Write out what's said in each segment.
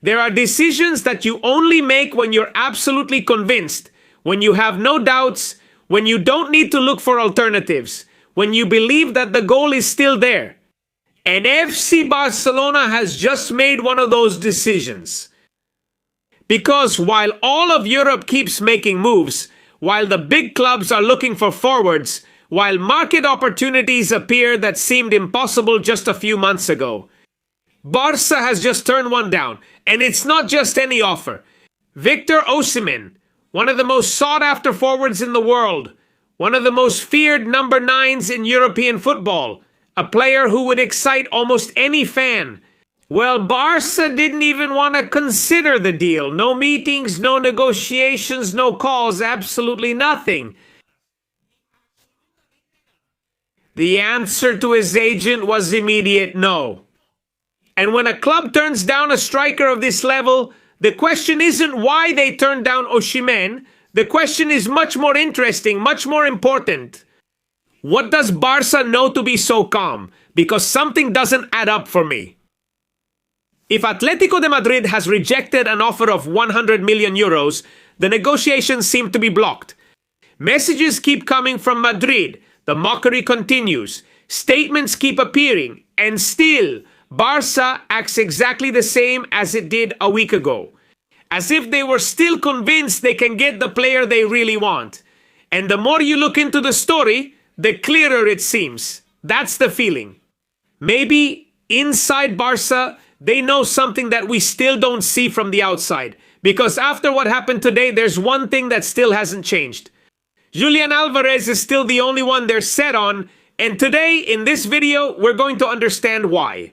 There are decisions that you only make when you're absolutely convinced, when you have no doubts, when you don't need to look for alternatives, when you believe that the goal is still there. And FC Barcelona has just made one of those decisions. Because while all of Europe keeps making moves, while the big clubs are looking for forwards, while market opportunities appear that seemed impossible just a few months ago, Barça has just turned one down, and it's not just any offer. Victor Osimhen, one of the most sought-after forwards in the world, one of the most feared number 9s in European football, a player who would excite almost any fan. Well, Barça didn't even want to consider the deal. No meetings, no negotiations, no calls, absolutely nothing. The answer to his agent was immediate no. And when a club turns down a striker of this level, the question isn't why they turned down Osimhen. The question is much more interesting, much more important. What does Barça know to be so calm? Because something doesn't add up for me. If Atlético de Madrid has rejected an offer of 100 million euros, the negotiations seem to be blocked. Messages keep coming from Madrid. The mockery continues. Statements keep appearing. And still, Barça acts exactly the same as it did a week ago. As if they were still convinced they can get the player they really want. And the more you look into the story, the clearer it seems. That's the feeling. Maybe inside Barça, they know something that we still don't see from the outside. Because after what happened today, there's one thing that still hasn't changed. Julián Álvarez is still the only one they're set on, and today, in this video, we're going to understand why.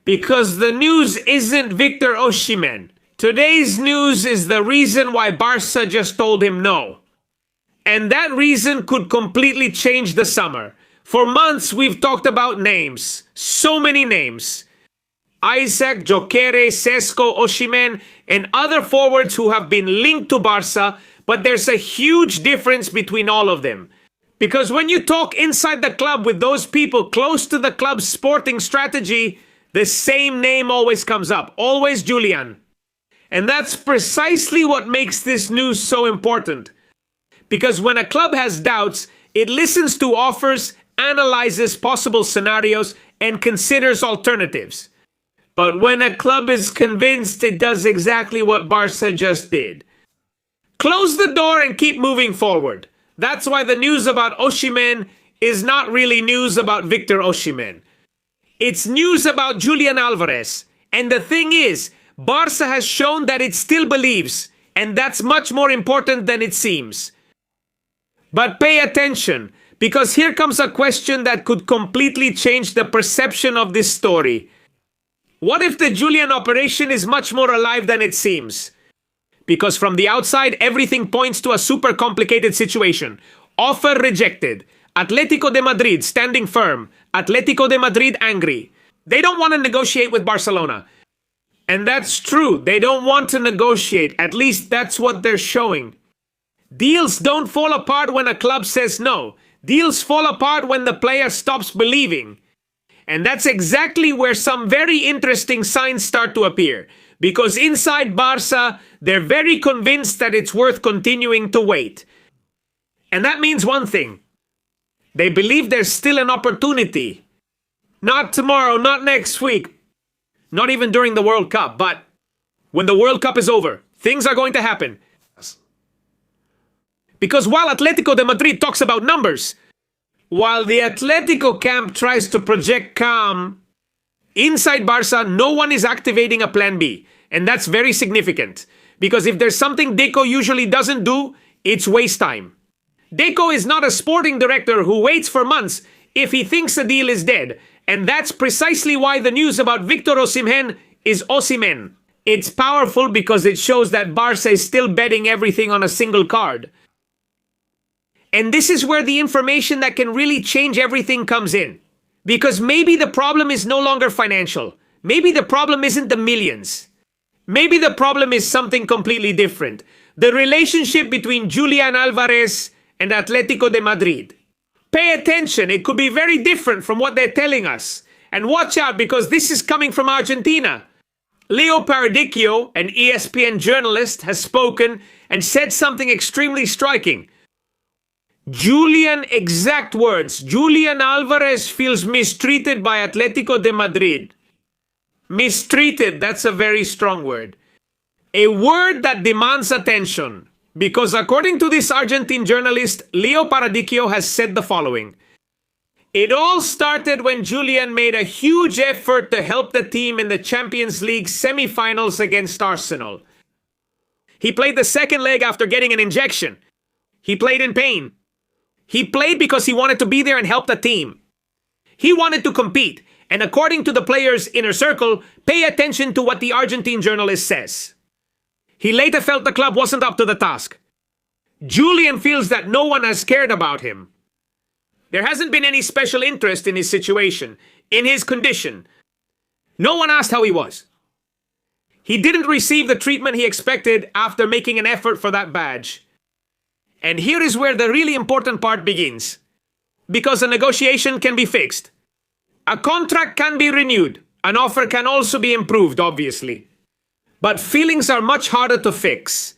Because the news isn't Victor Osimhen. Today's news is the reason why Barça just told him no. And that reason could completely change the summer. For months, we've talked about names. So many names. Isaac, Jokere, Sesko, Osimhen, and other forwards who have been linked to Barça, but there's a huge difference between all of them. Because when you talk inside the club with those people close to the club's sporting strategy, the same name always comes up. Always Julián. And that's precisely what makes this news so important. Because when a club has doubts, it listens to offers, analyzes possible scenarios, and considers alternatives. But when a club is convinced, it does exactly what Barça just did. Close the door and keep moving forward. That's why the news about Osimhen is not really news about Victor Osimhen. It's news about Julián Álvarez. And the thing is, Barça has shown that it still believes, and that's much more important than it seems. But pay attention, because here comes a question that could completely change the perception of this story. What if the Julián operation is much more alive than it seems? Because from the outside, everything points to a super complicated situation. Offer rejected. Atlético de Madrid standing firm. Atlético de Madrid angry. They don't want to negotiate with Barcelona. And that's true. They don't want to negotiate. At least that's what they're showing. Deals don't fall apart when a club says no. Deals fall apart when the player stops believing. And that's exactly where some very interesting signs start to appear. Because inside Barça, they're very convinced that it's worth continuing to wait. And that means one thing. They believe there's still an opportunity. Not tomorrow, not next week, not even during the World Cup, but when the World Cup is over, things are going to happen. Because while Atlético de Madrid talks about numbers, while the Atlético camp tries to project calm, inside Barça, no one is activating a plan B. And that's very significant. Because if there's something Deco usually doesn't do, it's waste time. Deco is not a sporting director who waits for months if he thinks a deal is dead. And that's precisely why the news about Victor Osimhen is Osimhen. It's powerful because it shows that Barça is still betting everything on a single card. And this is where the information that can really change everything comes in. Because maybe the problem is no longer financial. Maybe the problem isn't the millions. Maybe the problem is something completely different. The relationship between Julián Álvarez and Atlético de Madrid. Pay attention, it could be very different from what they're telling us. And watch out, because this is coming from Argentina. Leo Paradicchio, an ESPN journalist, has spoken and said something extremely striking. Exact words, Julián Álvarez feels mistreated by Atlético de Madrid. Mistreated, that's a very strong word. A word that demands attention. Because according to this Argentine journalist, Leo Paradicchio has said the following. It all started when Julián made a huge effort to help the team in the Champions League semi-finals against Arsenal. He played the second leg after getting an injection. He played in pain. He played because he wanted to be there and help the team. He wanted to compete. And according to the player's inner circle, pay attention to what the Argentine journalist says. He later felt the club wasn't up to the task. Julián feels that no one has cared about him. There hasn't been any special interest in his situation, in his condition. No one asked how he was. He didn't receive the treatment he expected after making an effort for that badge. And here is where the really important part begins. Because a negotiation can be fixed. A contract can be renewed. An offer can also be improved, obviously. But feelings are much harder to fix.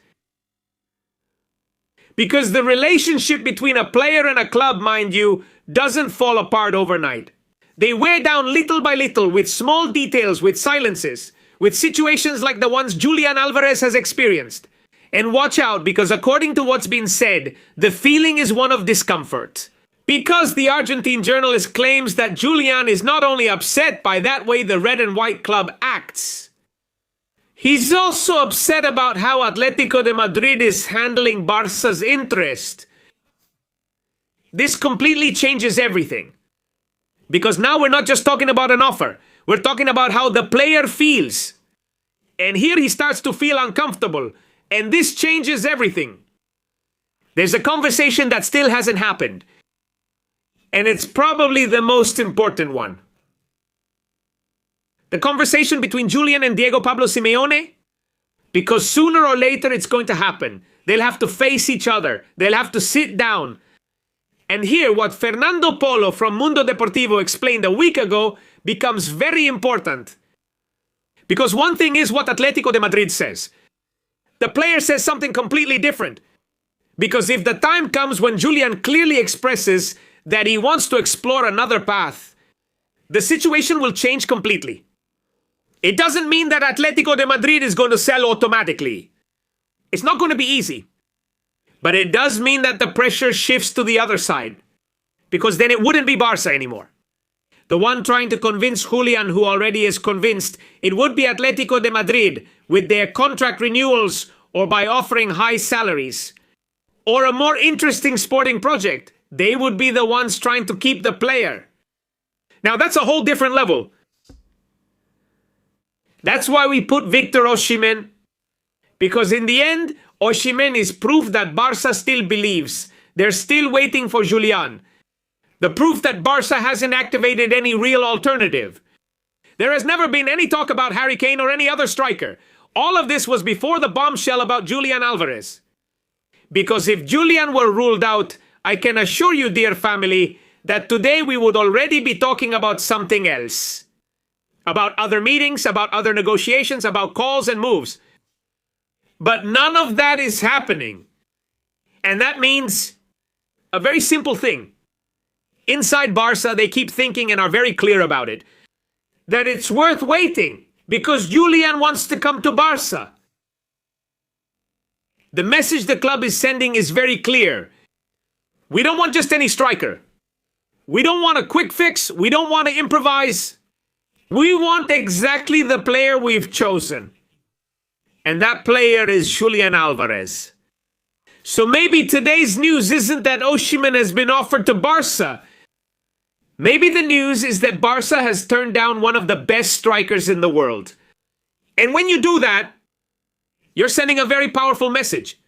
Because the relationship between a player and a club, mind you, doesn't fall apart overnight. They wear down little by little with small details, with silences, with situations like the ones Julián Álvarez has experienced. And watch out, because according to what's been said, the feeling is one of discomfort. Because the Argentine journalist claims that Julián is not only upset by that way the red and white club acts, he's also upset about how Atlético de Madrid is handling Barça's interest. This completely changes everything. Because now we're not just talking about an offer. We're talking about how the player feels. And here he starts to feel uncomfortable. And this changes everything. There's a conversation that still hasn't happened. And it's probably the most important one. The conversation between Julián and Diego Pablo Simeone? Because sooner or later it's going to happen. They'll have to face each other. They'll have to sit down. And here, what Fernando Polo from Mundo Deportivo explained a week ago becomes very important. Because one thing is what Atlético de Madrid says. The player says something completely different. Because if the time comes when Julián clearly expresses that he wants to explore another path, the situation will change completely. It doesn't mean that Atlético de Madrid is going to sell automatically. It's not going to be easy. But it does mean that the pressure shifts to the other side. Because then it wouldn't be Barça anymore. The one trying to convince Julián, who already is convinced, it would be Atlético de Madrid with their contract renewals or by offering high salaries. Or a more interesting sporting project. They would be the ones trying to keep the player. Now that's a whole different level. That's why we put Victor Osimhen. Because in the end, Osimhen is proof that Barça still believes. They're still waiting for Julián. The proof that Barça hasn't activated any real alternative. There has never been any talk about Harry Kane or any other striker. All of this was before the bombshell about Julián Álvarez. Because if Julián were ruled out, I can assure you, dear family, that today we would already be talking about something else. About other meetings, about other negotiations, about calls and moves. But none of that is happening. And that means a very simple thing. Inside Barça, they keep thinking and are very clear about it. That it's worth waiting because Julián wants to come to Barça. The message the club is sending is very clear. We don't want just any striker. We don't want a quick fix. We don't want to improvise. We want exactly the player we've chosen. And that player is Julián Álvarez. So maybe today's news isn't that Osimhen has been offered to Barça. Maybe the news is that Barça has turned down one of the best strikers in the world. And when you do that, you're sending a very powerful message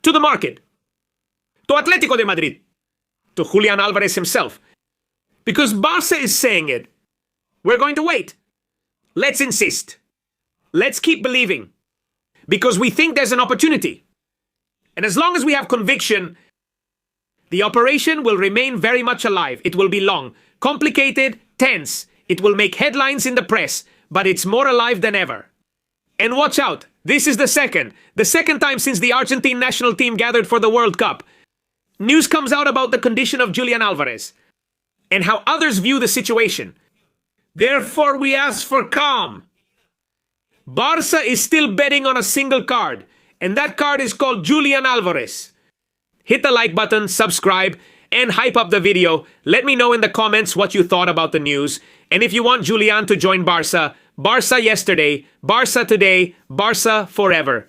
to the market, to Atlético de Madrid, to Julián Álvarez himself. Because Barça is saying it. We're going to wait. Let's insist. Let's keep believing. Because we think there's an opportunity. And as long as we have conviction, the operation will remain very much alive. It will be long, complicated, tense. It will make headlines in the press, but it's more alive than ever. And watch out, this is the second time since the Argentine national team gathered for the World Cup. News comes out about the condition of Julián Álvarez and how others view the situation. Therefore, we ask for calm. Barça is still betting on a single card, and that card is called Julián Álvarez. Hit the like button, subscribe, and hype up the video. Let me know in the comments what you thought about the news. And if you want Julián to join Barça, Barça yesterday, Barça today, Barça forever.